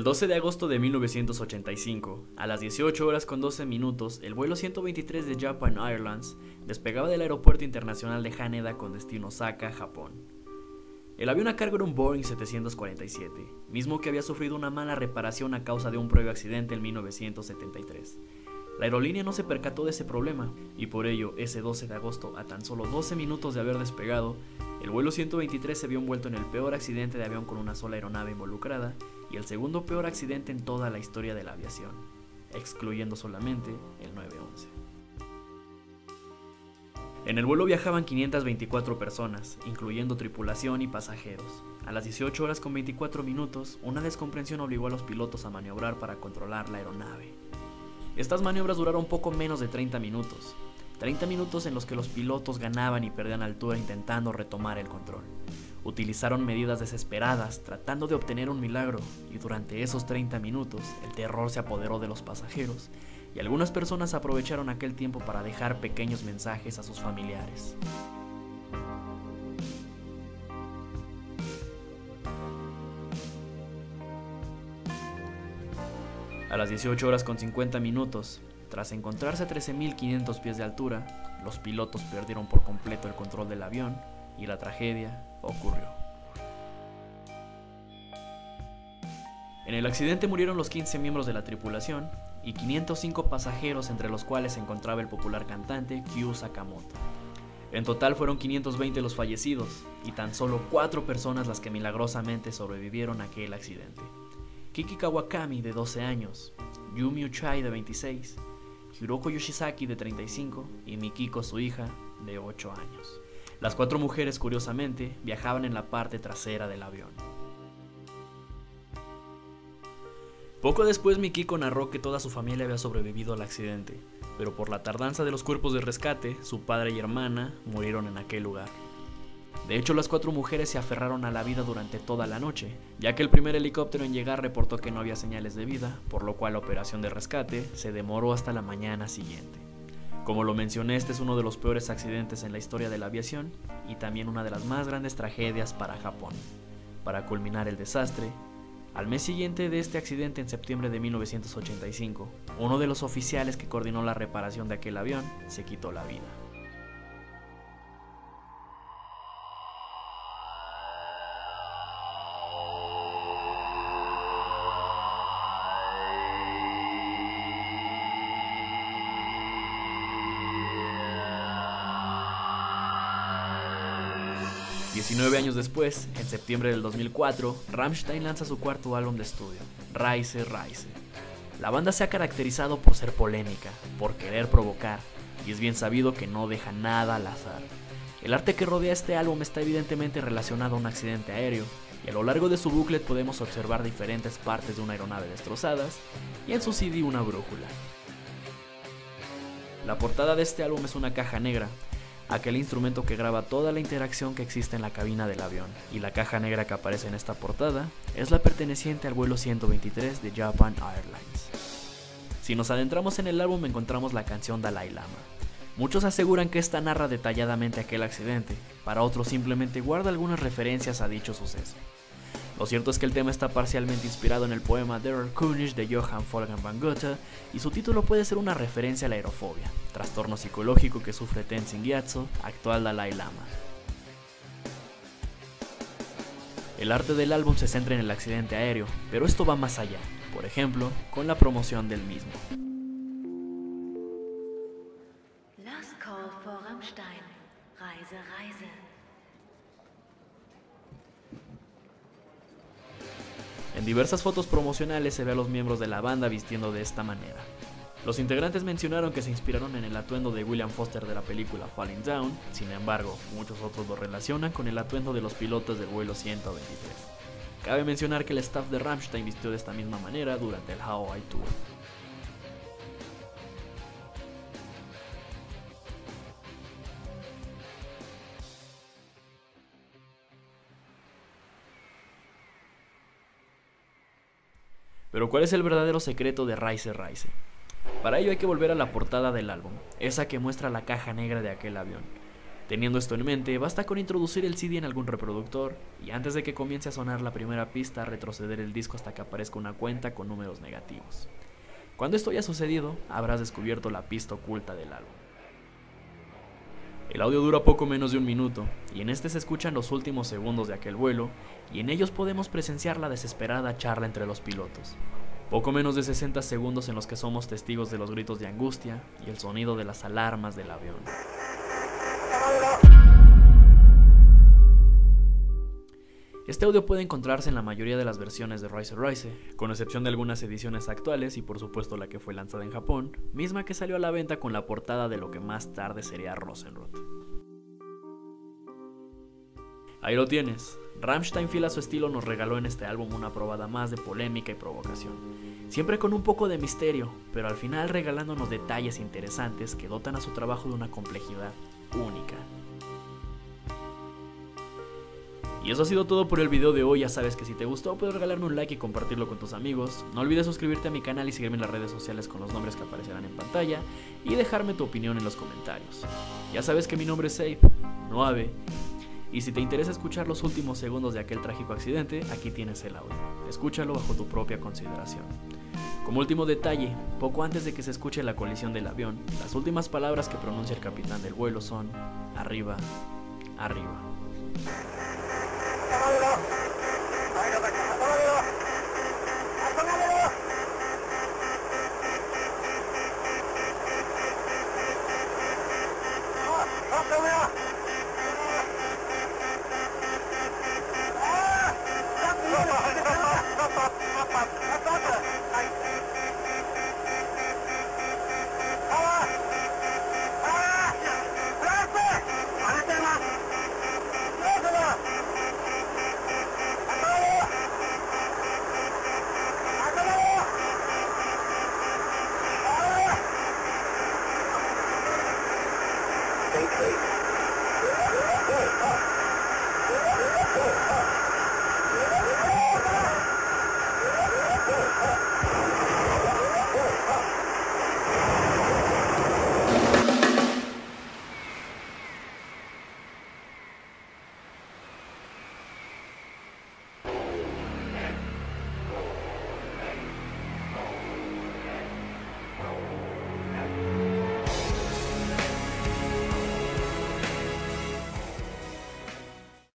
El 12 de agosto de 1985, a las 18 horas con 12 minutos, el vuelo 123 de Japan Airlines despegaba del aeropuerto internacional de Haneda con destino Osaka, Japón. El avión a cargo era un Boeing 747, mismo que había sufrido una mala reparación a causa de un previo accidente en 1973. La aerolínea no se percató de ese problema, y por ello, ese 12 de agosto, a tan solo 12 minutos de haber despegado, el vuelo 123 se vio envuelto en el peor accidente de avión con una sola aeronave involucrada, y el segundo peor accidente en toda la historia de la aviación, excluyendo solamente el 911. En el vuelo viajaban 524 personas, incluyendo tripulación y pasajeros. A las 18 horas con 24 minutos, una descomprensión obligó a los pilotos a maniobrar para controlar la aeronave. Estas maniobras duraron poco menos de 30 minutos. 30 minutos en los que los pilotos ganaban y perdían altura intentando retomar el control. Utilizaron medidas desesperadas tratando de obtener un milagro, y durante esos 30 minutos el terror se apoderó de los pasajeros y algunas personas aprovecharon aquel tiempo para dejar pequeños mensajes a sus familiares. A las 18 horas con 50 minutos, tras encontrarse a 13.500 pies de altura, los pilotos perdieron por completo el control del avión y la tragedia ocurrió. En el accidente murieron los 15 miembros de la tripulación y 505 pasajeros, entre los cuales se encontraba el popular cantante Kyu Sakamoto. En total fueron 520 los fallecidos y tan solo 4 personas las que milagrosamente sobrevivieron a aquel accidente. Kiki Kawakami, de 12 años, Yumi Uchai, de 26, Hiroko Yoshizaki, de 35, y Mikiko, su hija, de 8 años. Las 4 mujeres, curiosamente, viajaban en la parte trasera del avión. Poco después, Mikiko narró que toda su familia había sobrevivido al accidente, pero por la tardanza de los cuerpos de rescate, su padre y hermana murieron en aquel lugar. De hecho, las 4 mujeres se aferraron a la vida durante toda la noche, ya que el primer helicóptero en llegar reportó que no había señales de vida, por lo cual la operación de rescate se demoró hasta la mañana siguiente. Como lo mencioné, este es uno de los peores accidentes en la historia de la aviación y también una de las más grandes tragedias para Japón. Para culminar el desastre, al mes siguiente de este accidente, en septiembre de 1985, uno de los oficiales que coordinó la reparación de aquel avión se quitó la vida. Diecinueve años después, en septiembre del 2004, Rammstein lanza su cuarto álbum de estudio, Reise, Reise. La banda se ha caracterizado por ser polémica, por querer provocar, y es bien sabido que no deja nada al azar. El arte que rodea este álbum está evidentemente relacionado a un accidente aéreo, y a lo largo de su booklet podemos observar diferentes partes de una aeronave destrozadas, y en su CD una brújula. La portada de este álbum es una caja negra, aquel instrumento que graba toda la interacción que existe en la cabina del avión, y la caja negra que aparece en esta portada es la perteneciente al vuelo 123 de Japan Airlines. Si nos adentramos en el álbum encontramos la canción Dalai Lama. Muchos aseguran que esta narra detalladamente aquel accidente, para otros simplemente guarda algunas referencias a dicho suceso. Lo cierto es que el tema está parcialmente inspirado en el poema Der König de Johann Wolfgang von Goethe, y su título puede ser una referencia a la aerofobia, trastorno psicológico que sufre Tenzin Gyatso, actual Dalai Lama. El arte del álbum se centra en el accidente aéreo, pero esto va más allá, por ejemplo, con la promoción del mismo. Last call for Rammstein. Reise, Reise. En diversas fotos promocionales se ve a los miembros de la banda vistiendo de esta manera. Los integrantes mencionaron que se inspiraron en el atuendo de William Foster de la película Falling Down, sin embargo, muchos otros lo relacionan con el atuendo de los pilotos del vuelo 123. Cabe mencionar que el staff de Rammstein vistió de esta misma manera durante el Hawaii Tour. Pero ¿cuál es el verdadero secreto de Reise, Reise? Para ello hay que volver a la portada del álbum, esa que muestra la caja negra de aquel avión. Teniendo esto en mente, basta con introducir el CD en algún reproductor y antes de que comience a sonar la primera pista, retroceder el disco hasta que aparezca una cuenta con números negativos. Cuando esto haya sucedido, habrás descubierto la pista oculta del álbum. El audio dura poco menos de 1 minuto, y en este se escuchan los últimos segundos de aquel vuelo, y en ellos podemos presenciar la desesperada charla entre los pilotos. Poco menos de 60 segundos en los que somos testigos de los gritos de angustia y el sonido de las alarmas del avión. Este audio puede encontrarse en la mayoría de las versiones de Rise Rise, con excepción de algunas ediciones actuales y por supuesto la que fue lanzada en Japón, misma que salió a la venta con la portada de lo que más tarde sería Rosenrot. Ahí lo tienes. Rammstein, fiel a su estilo, nos regaló en este álbum una probada más de polémica y provocación, siempre con un poco de misterio, pero al final regalándonos detalles interesantes que dotan a su trabajo de una complejidad única. Y eso ha sido todo por el video de hoy. Ya sabes que si te gustó puedes regalarme un like y compartirlo con tus amigos. No olvides suscribirte a mi canal y seguirme en las redes sociales con los nombres que aparecerán en pantalla y dejarme tu opinión en los comentarios. Ya sabes que mi nombre es Safe, no Ave, y si te interesa escuchar los últimos segundos de aquel trágico accidente, aquí tienes el audio. Escúchalo bajo tu propia consideración. Como último detalle, poco antes de que se escuche la colisión del avión, las últimas palabras que pronuncia el capitán del vuelo son: arriba, arriba. Stay safe.